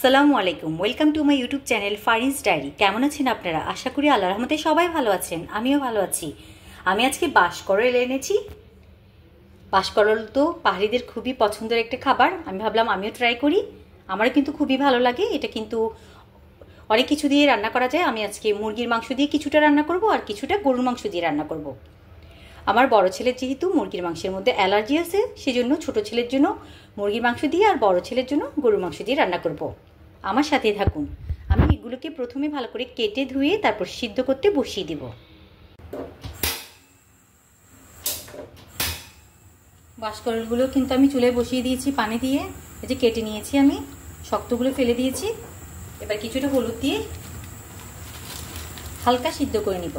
আসসালামু আলাইকুম, welcome to my YouTube channel Farin's diary. কেমন আছেন আপনারা? আশা করি আল্লাহর রহমতে সবাই ভালো আছেন, আমিও ভালো আছি। আমি আজকে বাঁশকরল এনেছি। বাঁশকরল তো পাহাড়িদের খুবই পছন্দের একটা খাবার। আমি ভাবলাম আমিও ট্রাই করি, আমারও কিন্তু খুবই ভালো লাগে। এটা কিন্তু অনেক কিছু দিয়ে রান্না করা যায়। আমি আজকে মুরগির মাংস দিয়ে কিছুটা রান্না করব আর কিছুটা গরুর মাংস দিয়ে রান্না করব। আমার বড় ছেলের যেহেতু মুরগির মাংসের মধ্যে অ্যালার্জি আছে, সেজন্য ছোট ছেলের জন্য মুরগির মাংস দিয়ে আর বড় ছেলের জন্য গরুর মাংস দিয়ে রান্না করব। আমার সাথে থাকুন। আমি এগুলোকে প্রথমে ভালো করে কেটে ধুয়ে তারপর সিদ্ধ করতে বসিয়ে দেব। বাঁশকরলগুলো কিন্তু আমি চুলায় বসিয়ে দিয়েছি পানি দিয়ে। এই যে কেটে নিয়েছি, আমি শক্তগুলো ফেলে দিয়েছি। এবার কিছুটা হলুদ দিয়ে হালকা সিদ্ধ করে নিব।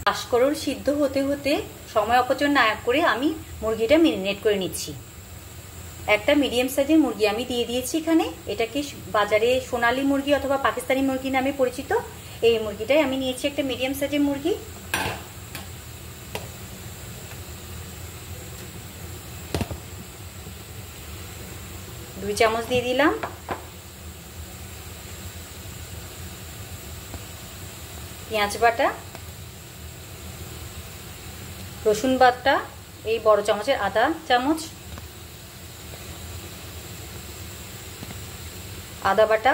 বাঁশকরল সিদ্ধ হতে হতে সময় অপচয় না করে আমি মুরগিটা মেরিনেট করে নিচ্ছি। একটা মিডিয়াম সাইজের মুরগি আমি দিয়ে দিয়েছি এখানে। এটাকে বাজারে সোনালী মুরগি অথবা পাকিস্তানি মুরগি নামে পরিচিত। এই মুরগিটাই আমি নিয়েছি, একটা মিডিয়াম সাইজের মুরগি। দুই চামচ দিয়ে দিলাম। পেঁয়াজ বাটা, রসুন বাটা এই বড় চামচের আধা চামচ, আদা বাটা,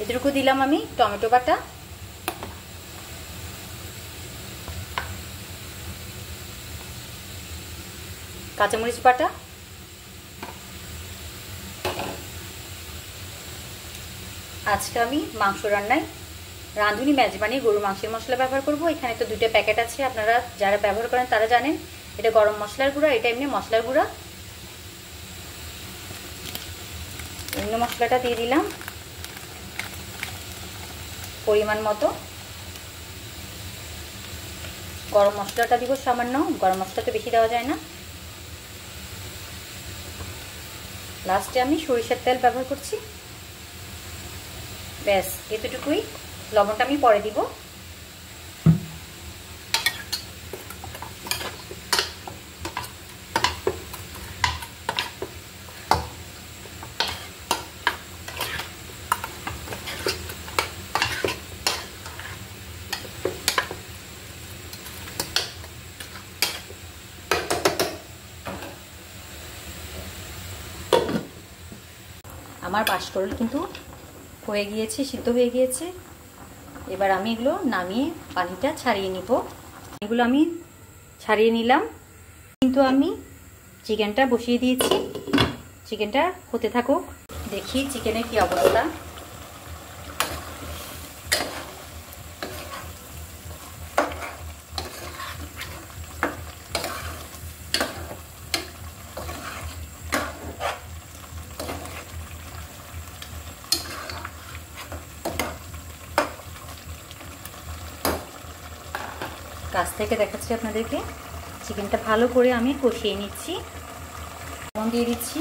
এটুকু দিলাম আমি টমেটো বাটা, কাঁচামরিচ বাটা, আজকে আমি মাংস রান্নায় রাঁধুনি মেজবানি গরুর মাংসের মশলা ব্যবহার করব। এখানে তো দুটো প্যাকেট আছে, আপনারা যারা ব্যবহার করেন তারা জানেন। এটা গরম মশলার গুঁড়া, এটা এমনি মশলার গুঁড়া। এমনি মশলাটা দিয়ে দিলাম পরিমাণ মতো। গরম মশলাটা দিব সামান্য, গরম মশলা তো বেশি দেওয়া যায় না। লাস্টে আমি সরিষার তেল ব্যবহার করছি। ব্যাস এতটুকুই। লবণটা আমি পরে দিব। আমার বাঁশকরল কিন্তু হয়ে গিয়েছে, সিদ্ধ হয়ে গিয়েছে। এবার আমি এগুলো নামিয়ে পানিটা ছাড়িয়ে নিব। এগুলো আমি ছাড়িয়ে নিলাম। কিন্তু আমি চিকেনটা বসিয়ে দিয়েছি, চিকেনটা হতে থাকুক। দেখি চিকেনের কি অবস্থা। কাছ থেকে দেখাচ্ছি আপনাদেরকে। চিকেনটা ভালো করে আমি কষিয়ে নিচ্ছি। লবণ দিয়ে দিচ্ছি।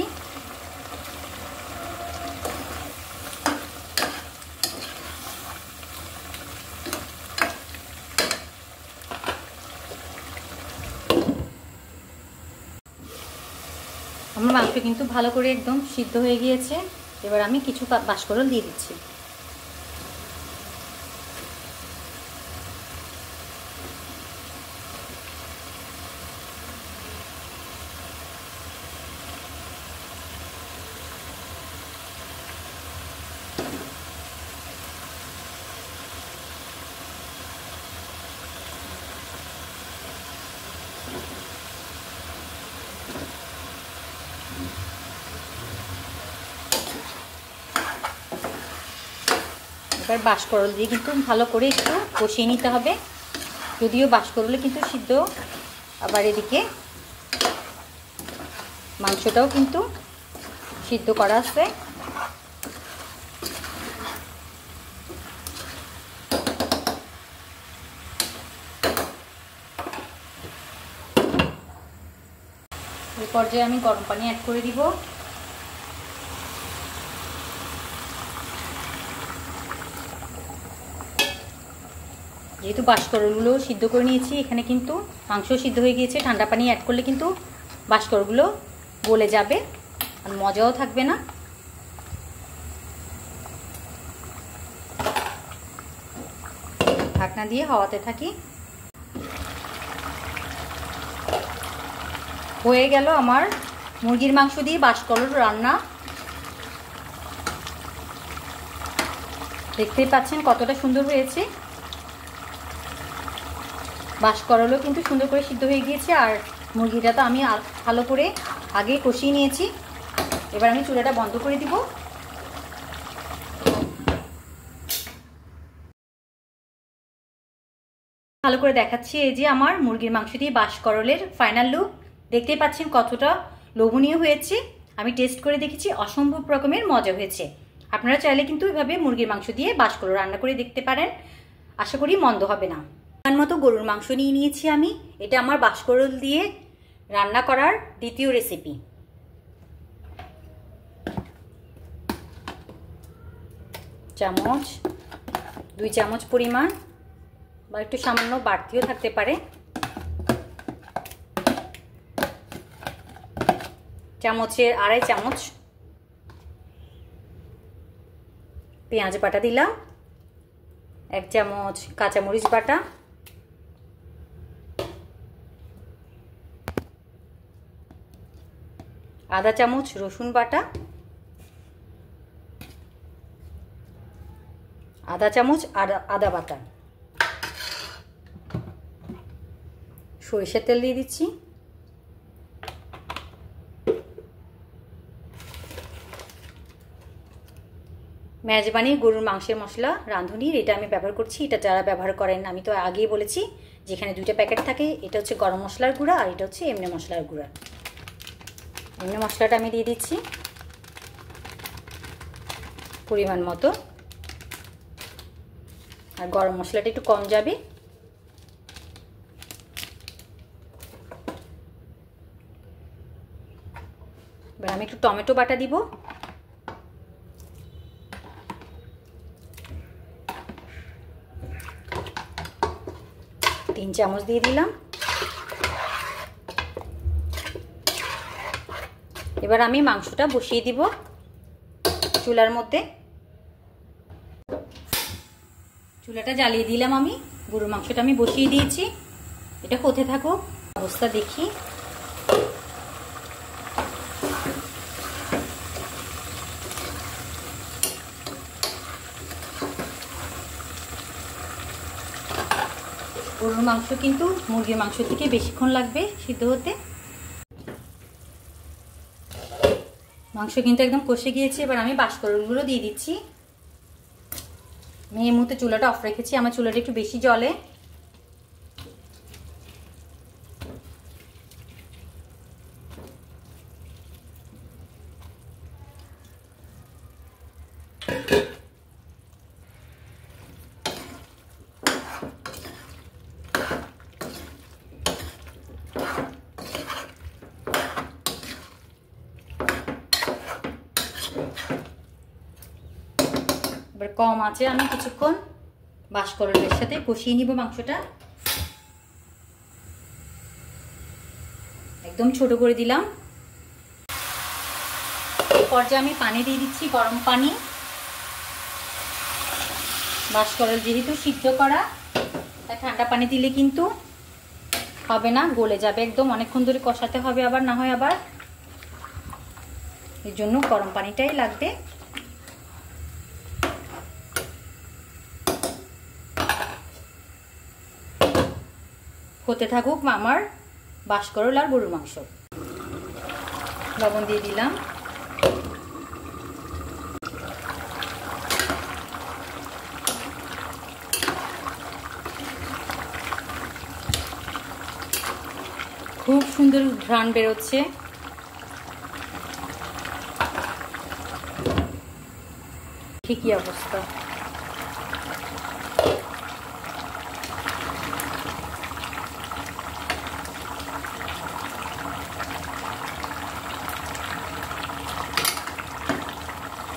আমার মাংস কিন্তু ভালো করে একদম সিদ্ধ হয়ে গিয়েছে। এবার আমি কিছু বাঁশকরল দিয়ে দিচ্ছি। এবার বাঁশকরল দিয়ে কিন্তু ভালো করে একটু কষিয়ে নিতে হবে। যদিও বাঁশকরলে কিন্তু সিদ্ধ, আবার এদিকে মাংসটাও কিন্তু সিদ্ধ করা আছে। এই পর্যায়ে আমি গরম পানি অ্যাড করে দিব। যেহেতু বাঁশকড়গুলো সিদ্ধ করে নিয়েছি, এখানে কিন্তু মাংস সিদ্ধ হয়ে গিয়েছে। ঠান্ডা পানি অ্যাড করলে কিন্তু বাঁশকড়গুলো গলে যাবে আর মজাও থাকবে না। ঢাকনা দিয়ে হাওয়াতে থাকি। হয়ে গেল আমার মুরগির মাংস দিয়ে বাঁশকড় রান্না। দেখতেই পাচ্ছেন কতটা সুন্দর হয়েছে। বাঁশকড়ও কিন্তু সুন্দর করে সিদ্ধ হয়ে গিয়েছে, আর মুরগিটা তো আমি ভালো করে আগে কষিয়ে নিয়েছি। এবার আমি চুলাটা বন্ধ করে দিব। ভালো করে দেখাচ্ছি। এই যে আমার মুরগির মাংস দিয়ে বাঁশকড়ের ফাইনাল লুক। দেখতেই পাচ্ছেন কতটা লোভনীয় হয়েছে। আমি টেস্ট করে দেখেছি, অসম্ভব রকমের মজা হয়েছে। আপনারা চাইলে কিন্তু এভাবে মুরগির মাংস দিয়ে বাঁশকড় রান্না করে দেখতে পারেন। আশা করি মন্দ হবে না। তার মতো গরুর মাংস নিয়ে নিয়েছি আমি। এটা আমার বাঁশকড় দিয়ে রান্না করার দ্বিতীয় রেসিপি। চামচ 2 চামচ পরিমাণ, বা একটু সামান্য বাড়তিও থাকতে পারে। চামচের 2.5 চামচ পেঁয়াজ বাটা দিলাম। 1 চামচ কাঁচামরিচ বাটা, 1/2 চামচ রসুন বাটা, 1/2 চামচ আদা বাটা, সরিষার তেল দিয়ে দিচ্ছি। মেজবানি গরুর মাংসের মশলা রাঁধুনির, এটা আমি ব্যবহার করছি। এটা যারা ব্যবহার করেন, আমি তো আগেই বলেছি যেখানে 2টা প্যাকেট থাকে। এটা হচ্ছে গরম মশলার গুঁড়া আর এটা হচ্ছে এমনি মশলার গুঁড়া। এমনি মশলাটা আমি দিয়ে দিচ্ছি পরিমাণ মতো, আর গরম মশলাটা একটু কম যাবে। এবার আমি একটু টমেটো বাটা দিব। 3 চামচ দিয়ে দিলাম। এবার আমি মাংসটা বসিয়ে দিব চুলার মধ্যে। চুলাটা জ্বালিয়ে দিলাম আমি। গরুর মাংসটা আমি বসিয়ে দিয়েছি। এটা হতে থাকুক, অবস্থা দেখি। গরুর মাংস কিন্তু মুরগির মাংস থেকে বেশিক্ষণ লাগবে সিদ্ধ হতে। মাংস কিন্তু একদম কষে গিয়েছে। এবার আমি বাঁশকড়গুলো দিয়ে দিচ্ছি। আমি এই মুহূর্তে চুলাটা অফ রেখেছি, আমার চুলাটা একটু বেশি জ্বলে। এবার কম আছে আমি কিছুক্ষণ বাঁশকড়ের সাথে কষিয়ে নিব মাংসটা। একদম ছোট করে দিলাম। এই পর্যায়ে আমি পানি দিয়ে দিচ্ছি, গরম পানি। বাঁশকড় যেহেতু সিদ্ধ করা, তাই ঠান্ডা পানি দিলে কিন্তু হবে না, গলে যাবে একদম। অনেকক্ষণ ধরে কষাতে হবে, আবার না হয় আবার। এর জন্য গরম পানিটাই লাগবে। হতে থাকুক আমার বাঁশকড় আর গরুর মাংস। লবণ দিয়ে দিলাম। খুব সুন্দর ঘ্রাণ বেরোচ্ছে। ঠিকই অবস্থা।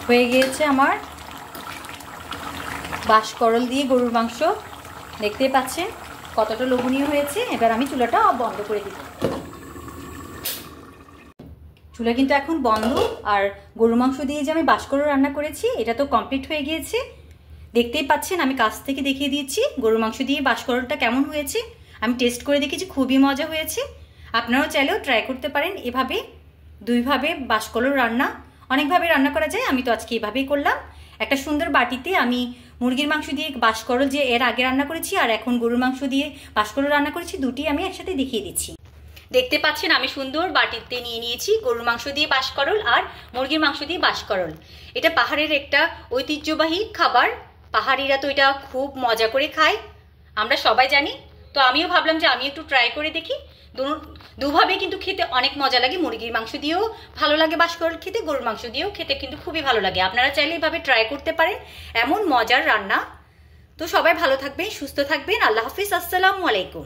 হয়ে গিয়েছে আমার বাঁশকরল দিয়ে গরুর মাংস। দেখতে পাচ্ছেন কতটা লোভনীয় হয়েছে। এবার আমি চুলাটা বন্ধ করে দিব। চুলা কিন্তু এখন বন্ধ। আর গরুর মাংস দিয়ে যে আমি বাঁশকরল রান্না করেছি এটা তো কমপ্লিট হয়ে গিয়েছে। দেখতেই পাচ্ছেন আমি কাছ থেকে দেখিয়ে দিচ্ছি গরুর মাংস দিয়ে বাঁশকরলটা কেমন হয়েছে। আমি টেস্ট করে দেখেছি, খুবই মজা হয়েছে। আপনারাও চাইলেও ট্রাই করতে পারেন। এভাবে দুইভাবে বাঁশকরল রান্না অনেকভাবে রান্না করা যায়, আমি তো আজকে এভাবেই করলাম। একটা সুন্দর বাটিতে আমি মুরগির মাংস দিয়ে বাঁশকরল যে এর আগে রান্না করেছি আর এখন গরুর মাংস দিয়ে বাঁশকরল রান্না করেছি, দুটি আমি একসাথে দেখিয়ে দিচ্ছি। দেখতে পাচ্ছেন আমি সুন্দর বাটিতে নিয়ে নিয়েছি গরুর মাংস দিয়ে বাঁশকরল আর মুরগির মাংস দিয়ে বাঁশকরল। এটা পাহাড়ের একটা ঐতিহ্যবাহী খাবার। পাহাড়িরা তো এটা খুব মজা করে খায়, আমরা সবাই জানি। তো আমিও ভাবলাম যে আমি একটু ট্রাই করে দেখি। দুভাবে কিন্তু খেতে অনেক মজা লাগে। মুরগির মাংস দিয়েও ভালো লাগে বাঁশকরল খেতে, গরুর মাংস দিয়েও খেতে কিন্তু খুবই ভালো লাগে। আপনারা চাইলে এভাবে ট্রাই করতে পারেন, এমন মজার রান্না। তো সবাই ভালো থাকবেন, সুস্থ থাকবেন। আল্লাহ হাফিজ, আসসালামু আলাইকুম।